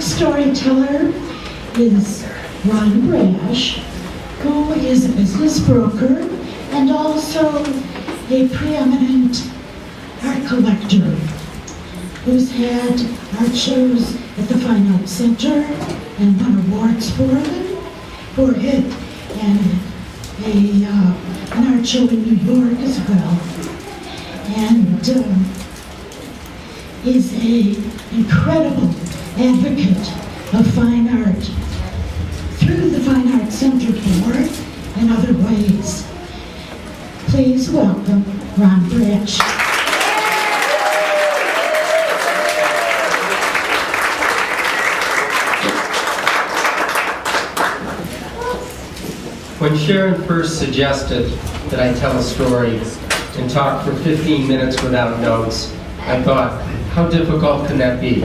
storyteller is Ron Brasch, who is a business broker and also a preeminent art collector who's had art shows at the Fine Arts Center and won awards for it, and an art show in New York as well. And is an incredible advocate of fine art through the Fine Arts Center Board and other ways. Please welcome Ron Brasch. When Sharon first suggested that I tell a story and talk for 15 minutes without notes, I thought, how difficult can that be?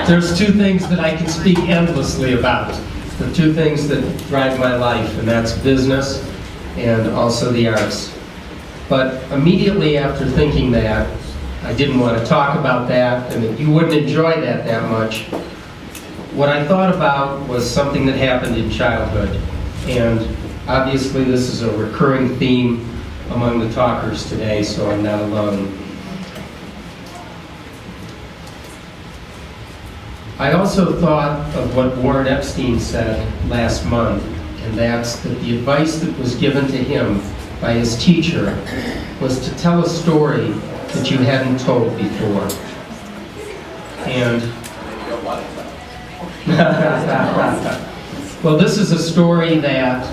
There's two things that I can speak endlessly about. The two things that drive my life, and that's business and also the arts. But immediately after thinking that, I didn't want to talk about that and that you wouldn't enjoy that much. What I thought about was something that happened in childhood. And obviously this is a recurring theme among the talkers today, so I'm not alone. I also thought of what Warren Epstein said last month, and that's that the advice that was given to him by his teacher was to tell a story that you hadn't told before. And well, this is a story that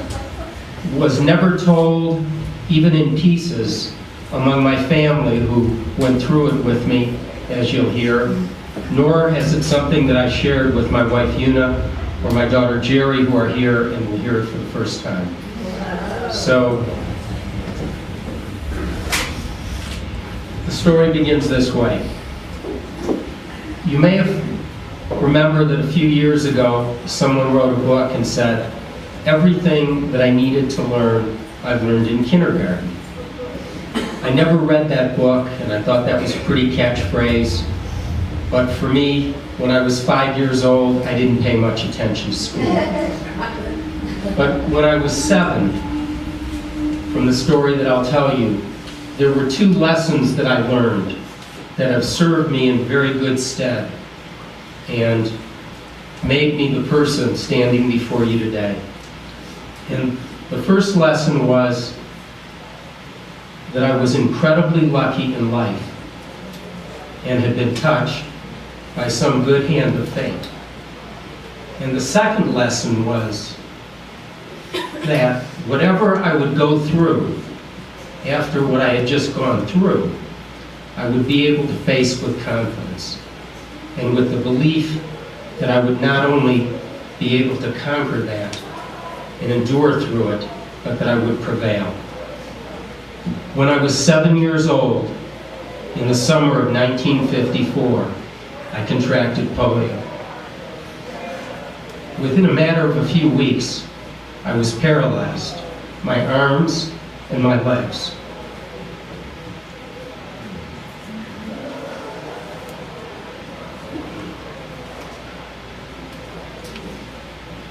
was never told, even in pieces, among my family who went through it with me, as you'll hear, nor is it something that I shared with my wife Una or my daughter Jerry, who are here and will hear it for the first time. So, the story begins this way. You may have remember that a few years ago, someone wrote a book and said, everything that I needed to learn, I've learned in kindergarten. I never read that book, and I thought that was a pretty catchphrase. But for me, when I was 5 years old, I didn't pay much attention to school. But when I was 7, from the story that I'll tell you, there were 2 lessons that I learned that have served me in very good stead and made me the person standing before you today. And the first lesson was that I was incredibly lucky in life and had been touched by some good hand of fate. And the second lesson was that whatever I would go through after what I had just gone through, I would be able to face with confidence and with the belief that I would not only be able to conquer that and endure through it, but that I would prevail. When I was 7 years old, in the summer of 1954, I contracted polio. Within a matter of a few weeks, I was paralyzed, my arms and my legs.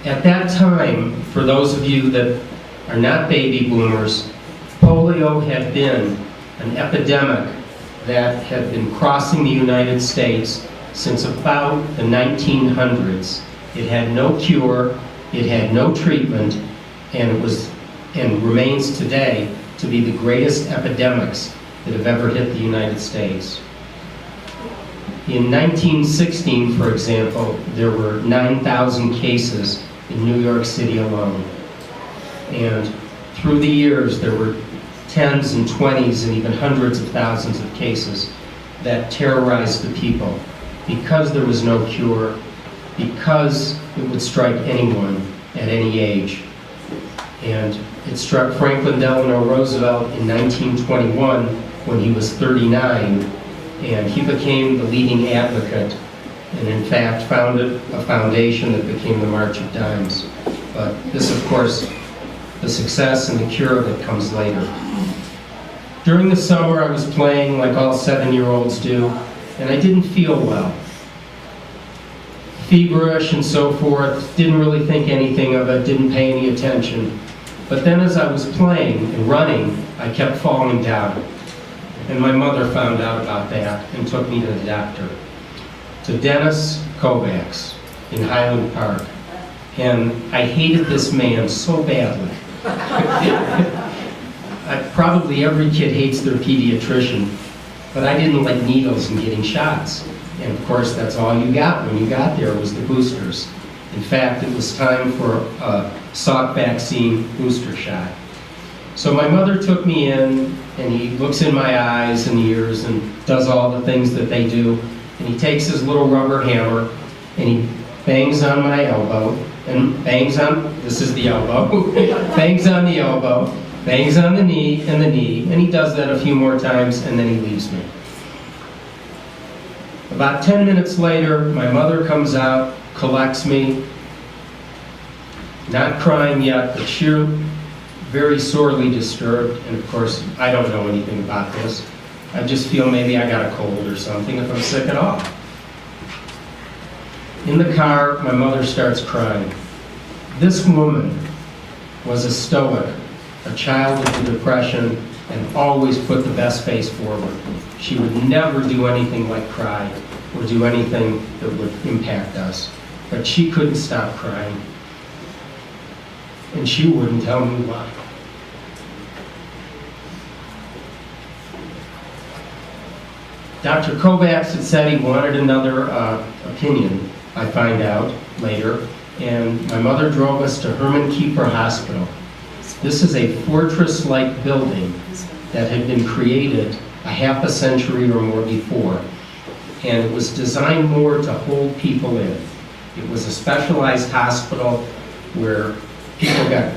At that time, for those of you that are not baby boomers, polio had been an epidemic that had been crossing the United States since about the 1900s. It had no cure, it had no treatment, and it was and remains today to be the greatest epidemics that have ever hit the United States. In 1916, for example, there were 9,000 cases in New York City alone. And through the years, there were tens and 20s and even hundreds of thousands of cases that terrorized the people because there was no cure, because it would strike anyone at any age. And it struck Franklin Delano Roosevelt in 1921 when he was 39, and he became the leading advocate and in fact founded a foundation that became the March of Dimes. But this, of course, the success and the cure of it comes later. During the summer, I was playing like all 7-year-olds do, and I didn't feel well. feverish and so forth, didn't really think anything of it, didn't pay any attention. But then as I was playing and running, I kept falling down. And my mother found out about that and took me to the doctor, to Dennis Kovacs in Highland Park. And I hated this man so badly. Probably every kid hates their pediatrician, but I didn't like needles and getting shots. And of course, that's all you got when you got there was the boosters. In fact, it was time for a Salk vaccine booster shot. So my mother took me in, and he looks in my eyes and ears and does all the things that they do. And he takes his little rubber hammer, and he bangs on my elbow, and bangs on, this is the elbow, bangs on the elbow, bangs on the knee, and he does that a few more times, and then he leaves me. About 10 minutes later, my mother comes out, collects me, not crying yet, but she's very sorely disturbed, and of course, I don't know anything about this. I just feel maybe I got a cold or something if I'm sick at all. In the car, my mother starts crying. This woman was a stoic, a child with a depression, and always put the best face forward. She would never do anything like cry or do anything that would impact us. But she couldn't stop crying. And she wouldn't tell me why. Dr. Kovacs had said he wanted another opinion, I find out later, and my mother drove us to Herman Kiefer Hospital. This is a fortress-like building that had been created a half a century or more before, and it was designed more to hold people in. It was a specialized hospital where people got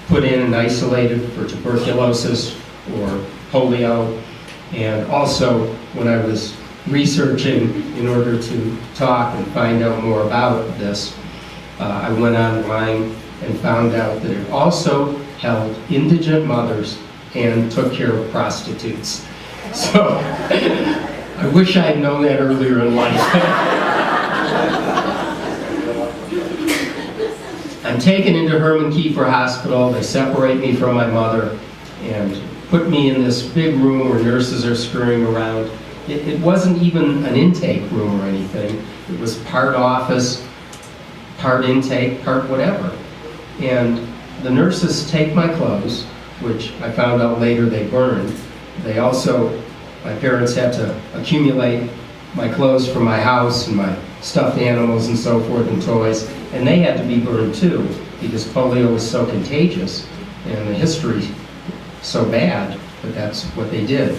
put in and isolated for tuberculosis or polio. And also, when I was researching in order to talk and find out more about this, I went online and found out that it also held indigent mothers and took care of prostitutes. So, I wish I had known that earlier in life. I'm taken into Herman Kiefer Hospital. They separate me from my mother and put me in this big room where nurses are scurrying around. It wasn't even an intake room or anything. It was part office, part intake, part whatever. And the nurses take my clothes, which I found out later they burned. They also, my parents had to accumulate my clothes from my house and my stuffed animals and so forth and toys, and they had to be burned too because polio was so contagious and the history so bad, but that's what they did.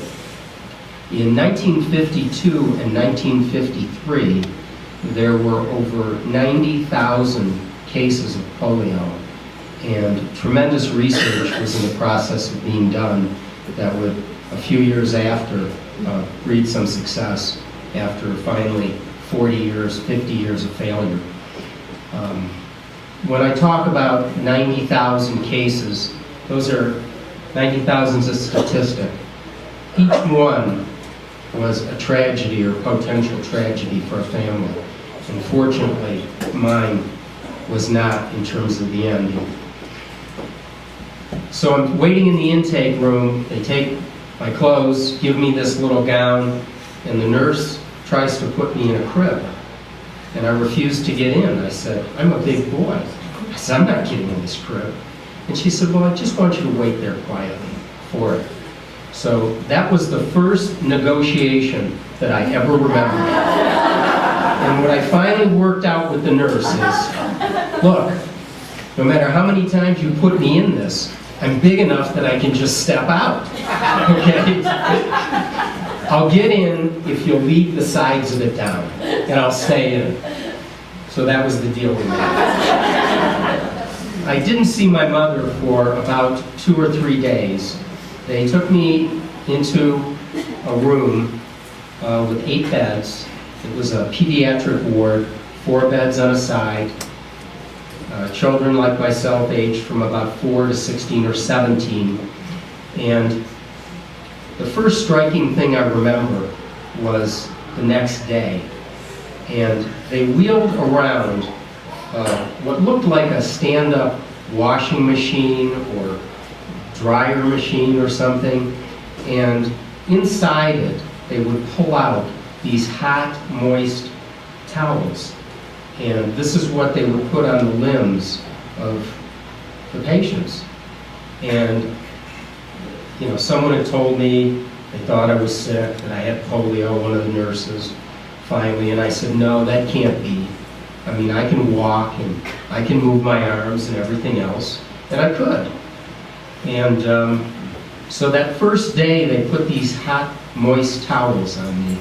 In 1952 and 1953, there were over 90,000 cases of polio, and tremendous research was in the process of being done that would, a few years after, breed some success after finally 40 years, 50 years of failure. When I talk about 90,000 cases, those are 90,000 is a statistic. Each one was a tragedy or potential tragedy for a family. And fortunately, mine was not in terms of the ending. So I'm waiting in the intake room. They take my clothes, give me this little gown, and the nurse tries to put me in a crib. And I refused to get in. I said, I'm a big boy. I said, I'm not getting in this crib. And she said, well, I just want you to wait there quietly for it. So that was the first negotiation that I ever remember. And what I finally worked out with the nurse is, look, no matter how many times you put me in this, I'm big enough that I can just step out, okay? I'll get in if you'll leave the sides of it down, and I'll stay in. So that was the deal we made. I didn't see my mother for about 2 or 3 days. They took me into a room with 8 beds. It was a pediatric ward, 4 beds on a side. Children like myself aged from about 4 to 16 or 17. And the first striking thing I remember was the next day. And they wheeled around what looked like a stand-up washing machine or dryer machine or something, and inside it they would pull out these hot, moist towels. And this is what they would put on the limbs of the patients. And, you know, someone had told me they thought I was sick, that I had polio, one of the nurses, finally, and I said, no, that can't be. I mean, I can walk and I can move my arms and everything else, and I could. And so that first day, they put these hot, moist towels on me,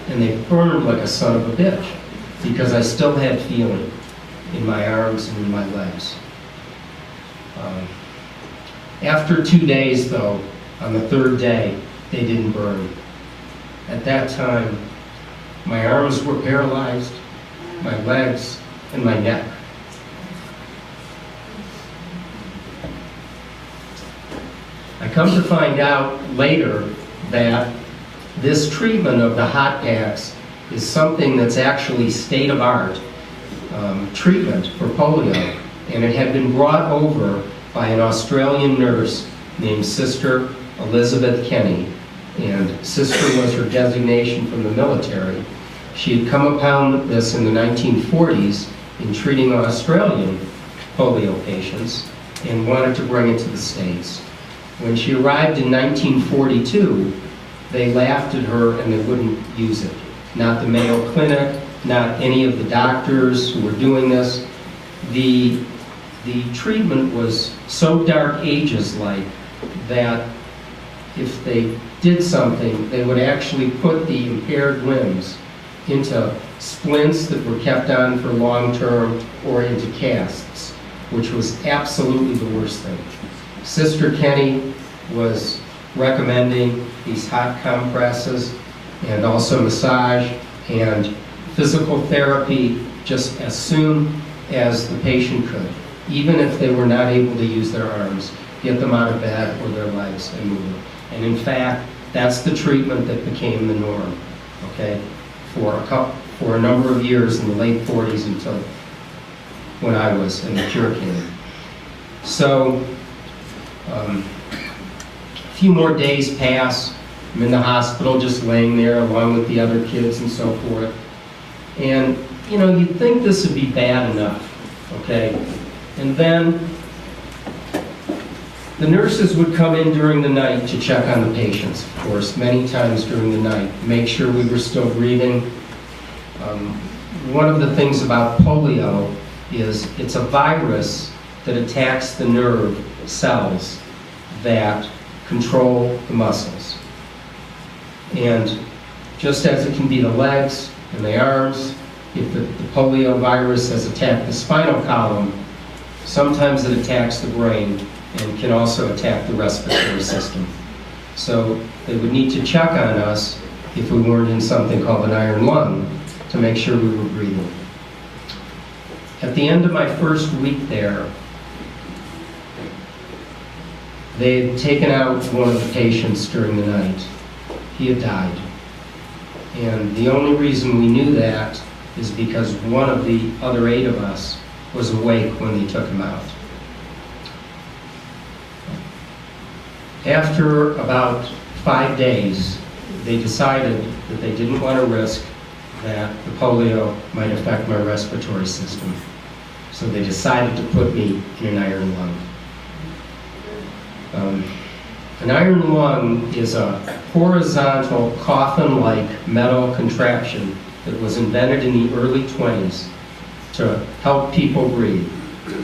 and they burned like a son of a bitch, because I still had feeling in my arms and in my legs. After 2 days, though, on the third day, they didn't burn. At that time, my arms were paralyzed, my legs, and my neck. I come to find out later that this treatment of the hot packs is something that's actually state-of-art treatment for polio, and it had been brought over by an Australian nurse named Sister Elizabeth Kenny, and sister was her designation from the military. She had come upon this in the 1940s in treating Australian polio patients and wanted to bring it to the States. When she arrived in 1942, they laughed at her and they wouldn't use it. Not the Mayo Clinic, not any of the doctors who were doing this. The treatment was so Dark Ages-like that if they did something, they would actually put the impaired limbs into splints that were kept on for long term or into casts, which was absolutely the worst thing. Sister Kenny was recommending these hot compresses and also massage and physical therapy just as soon as the patient could, even if they were not able to use their arms, get them out of bed or their legs and move them. And in fact, that's the treatment that became the norm, okay, for a number of years in the late 40s until when I was in the cure came. So, a few more days pass. I'm in the hospital just laying there along with the other kids and so forth. And, you know, you'd think this would be bad enough, okay? And then the nurses would come in during the night to check on the patients, of course, many times during the night, make sure we were still breathing. One of the things about polio is it's a virus that attacks the nerve cells that control the muscles. And just as it can be the legs and the arms, if the polio virus has attacked the spinal column, sometimes it attacks the brain and can also attack the respiratory system. So they would need to check on us if we weren't in something called an iron lung to make sure we were breathing. At the end of my first week there, they had taken out one of the patients during the night. He had died. And the only reason we knew that is because one of the other 8 of us was awake when they took him out. After about 5 days, they decided that they didn't want to risk that the polio might affect my respiratory system. So they decided to put me in an iron lung. An iron lung is a horizontal coffin-like metal contraption that was invented in the early 20s to help people breathe.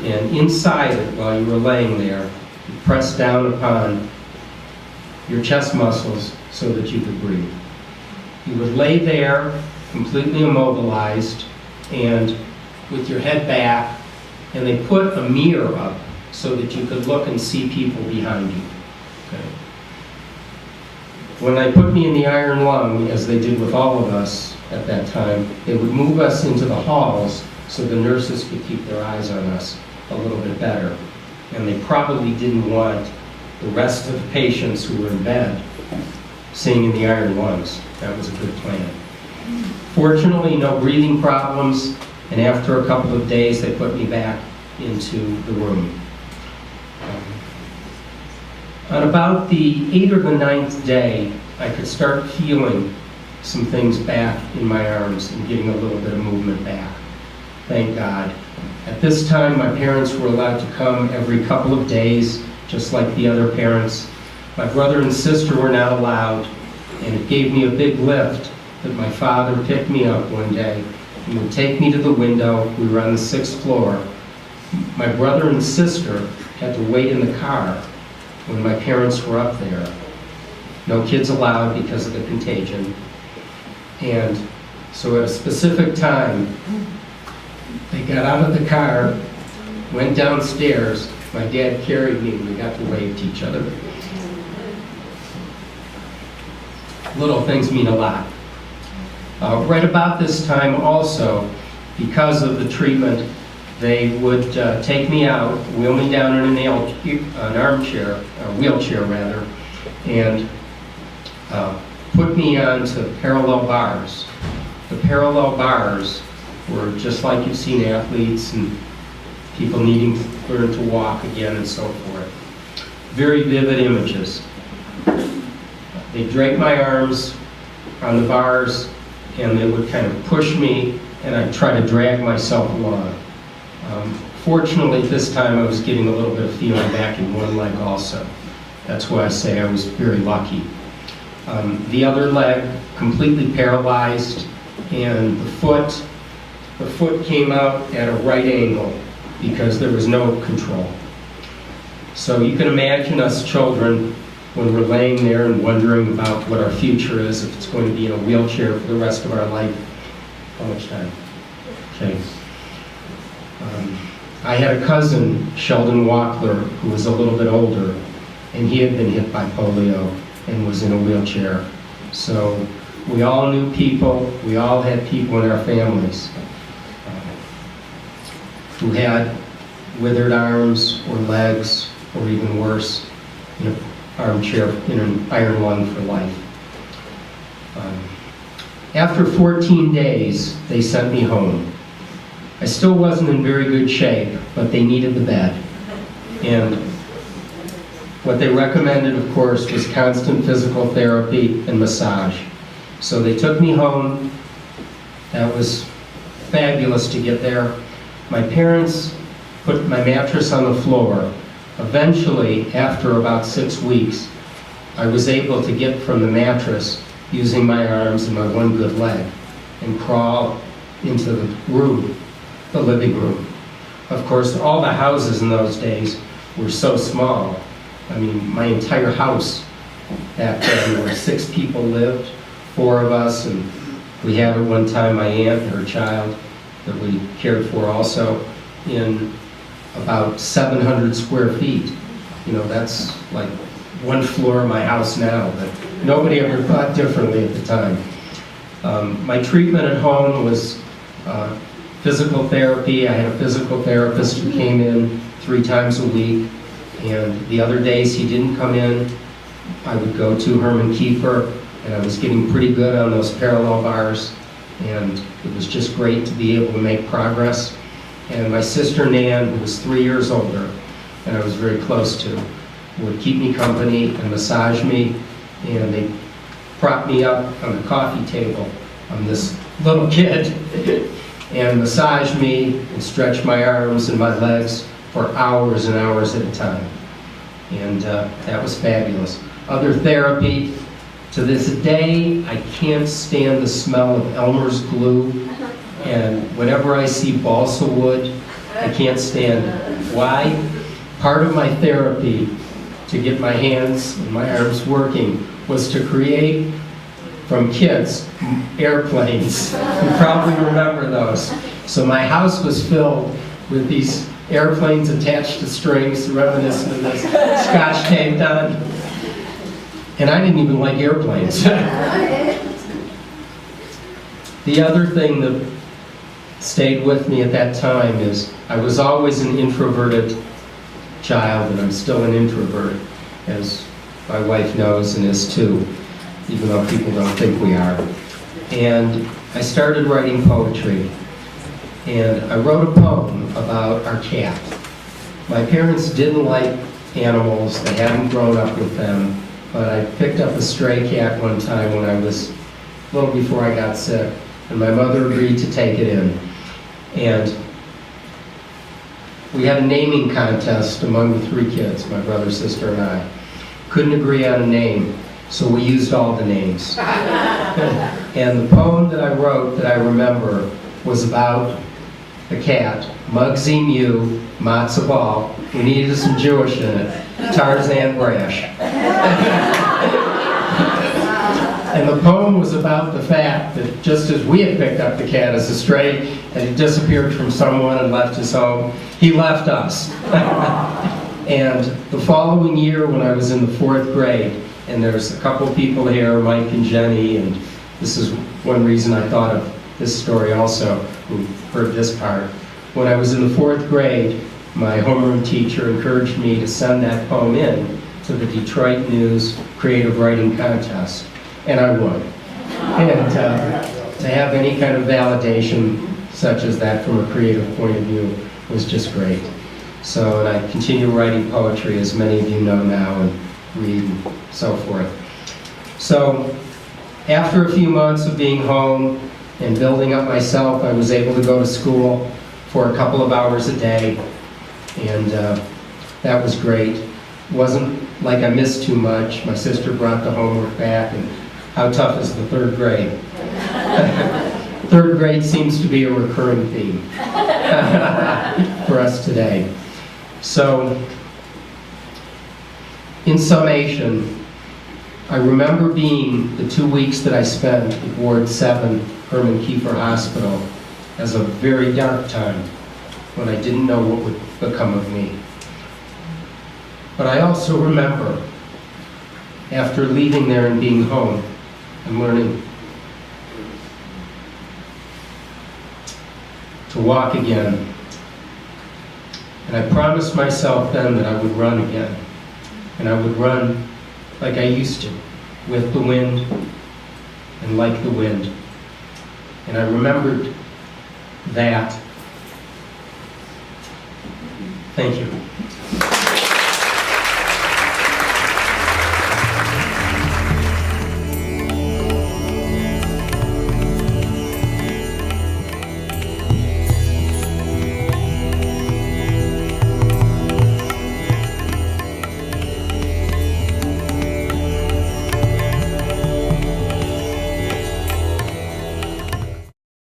And inside it, while you were laying there, you pressed down upon your chest muscles so that you could breathe. You would lay there completely immobilized and with your head back, and they put a mirror up so that you could look and see people behind you. Okay. When they put me in the iron lung, as they did with all of us at that time, they would move us into the halls so the nurses could keep their eyes on us a little bit better. And they probably didn't want the rest of the patients who were in bed seeing in the iron lungs. That was a good plan. Fortunately, no breathing problems, and after a couple of days, they put me back into the room. On about the 8th or the 9th day, I could start feeling some things back in my arms and getting a little bit of movement back. Thank God. At this time, my parents were allowed to come every couple of days, just like the other parents. My brother and sister were not allowed, and it gave me a big lift that my father picked me up one day and would take me to the window. We were on the 6th floor. My brother and sister had to wait in the car when my parents were up there. No kids allowed because of the contagion. And so at a specific time, they got out of the car, went downstairs. My dad carried me and we got to wave to each other. Little things mean a lot. Right about this time also, because of the treatment, they would take me out, wheel me down in an armchair, a wheelchair rather, and put me onto parallel bars. The parallel bars were just like you've seen athletes and people needing to learn to walk again and so forth. Very vivid images. They draped my arms on the bars and they would kind of push me and I'd try to drag myself along. Fortunately, this time I was getting a little bit of feeling back in one leg also. That's why I say I was very lucky. The other leg completely paralyzed, and the foot came out at a right angle because there was no control. So you can imagine us children when we're laying there and wondering about what our future is, if it's going to be in a wheelchair for the rest of our life. How much time? Okay. I had a cousin, Sheldon Walkler, who was a little bit older, and he had been hit by polio and was in a wheelchair. So we all knew people, we all had people in our families who had withered arms or legs, or even worse, in an armchair, in an iron lung for life. After 14 days, they sent me home. I still wasn't in very good shape, but they needed the bed. And what they recommended, of course, was constant physical therapy and massage. So they took me home. That was fabulous to get there. My parents put my mattress on the floor. Eventually, after about 6 weeks, I was able to get from the mattress using my arms and my one good leg and crawl into the room, the living room. Of course, all the houses in those days were so small. I mean, my entire house back then, where 6 people lived, 4 of us, and we had at one time my aunt and her child that we cared for also, in about 700 square feet. You know, that's like one floor of my house now, but nobody ever thought differently at the time. My treatment at home was physical therapy. I had a physical therapist who came in 3 times a week, and the other days he didn't come in, I would go to Herman Kiefer, and I was getting pretty good on those parallel bars, and it was just great to be able to make progress. And my sister Nan, who was 3 years older, and I was very close to, would keep me company and massage me, and they propped me up on the coffee table. I'm this little kid, and massaged me and stretched my arms and my legs for hours and hours at a time. And that was fabulous. Other therapy, to this day, I can't stand the smell of Elmer's glue, and whenever I see balsa wood, I can't stand it. Why? Part of my therapy to get my hands and my arms working was to create, from kids, airplanes. You probably remember those. So my house was filled with these airplanes attached to strings, reminiscent of this, scotch taped on. And I didn't even like airplanes. The other thing that stayed with me at that time is I was always an introverted child, and I'm still an introvert, as my wife knows and is too, even though people don't think we are. and I started writing poetry. And I wrote a poem about our cat. My parents didn't like animals, they hadn't grown up with them, but I picked up a stray cat one time when I was a little before I got sick, and my mother agreed to take it in. And we had a naming contest among the 3 kids, my brother, sister, and I. Couldn't agree on a name, so we used all the names. And the poem that I wrote that I remember was about the cat, Muggsy Mew, Matzo Ball. We needed some Jewish in it. Tarzan Brasch. And the poem was about the fact that just as we had picked up the cat as a stray and he disappeared from someone and left his home, he left us. And the following year when I was in the 4th grade, and there's a couple people here, Mike and Jenny, and this is one reason I thought of this story also, who heard this part. When I was in the 4th grade, my homeroom teacher encouraged me to send that poem in to the Detroit News Creative Writing Contest, and I won. And to have any kind of validation such as that from a creative point of view was just great. So, and I continue writing poetry, as many of you know now, and read and so forth. So, after a few months of being home and building up myself, I was able to go to school for a couple of hours a day, and that was great. It wasn't like I missed too much. My sister brought the homework back, and how tough is the 3rd grade? 3rd grade seems to be a recurring theme for us today. So, in summation, I remember being the 2 weeks that I spent at Ward 7, Herman Kiefer Hospital, as a very dark time when I didn't know what would become of me. But I also remember, after leaving there and being home and learning to walk again, and I promised myself then that I would run again. And I would run like I used to, with the wind and like the wind. And I remembered that. Thank you.